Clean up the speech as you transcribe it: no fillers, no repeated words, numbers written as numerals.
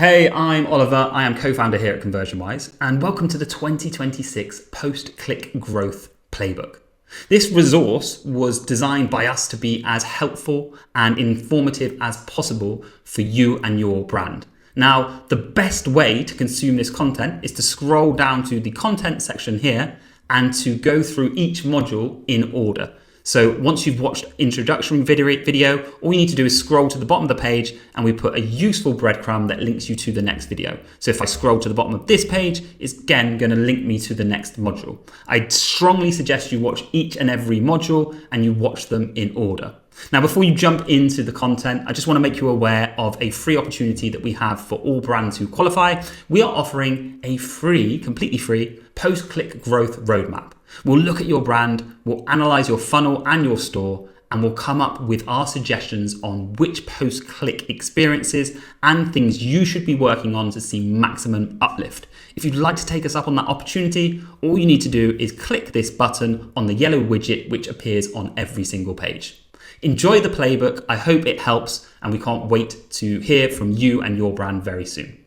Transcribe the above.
Hey, I'm Oliver. I am co-founder here at ConversionWise, and welcome to the 2026 Post-Click Growth Playbook. This resource was designed by us to be as helpful and informative as possible for you and your brand. Now, the best way to consume this content is to scroll down to the content section here and to go through each module in order. So once you've watched introductory video, all you need to do is scroll to the bottom of the page and we put a useful breadcrumb that links you to the next video. So if I scroll to the bottom of this page, it's again going to link me to the next module. I strongly suggest you watch each and every module and you watch them in order. Now, before you jump into the content, I just want to make you aware of a free opportunity that we have for all brands who qualify. We are offering a free, completely free, post-click growth roadmap. We'll look at your brand, we'll analyze your funnel and your store, and we'll come up with our suggestions on which post-click experiences and things you should be working on to see maximum uplift. If you'd like to take us up on that opportunity, all you need to do is click this button on the yellow widget which appears on every single page. Enjoy the playbook. I hope it helps, and we can't wait to hear from you and your brand very soon.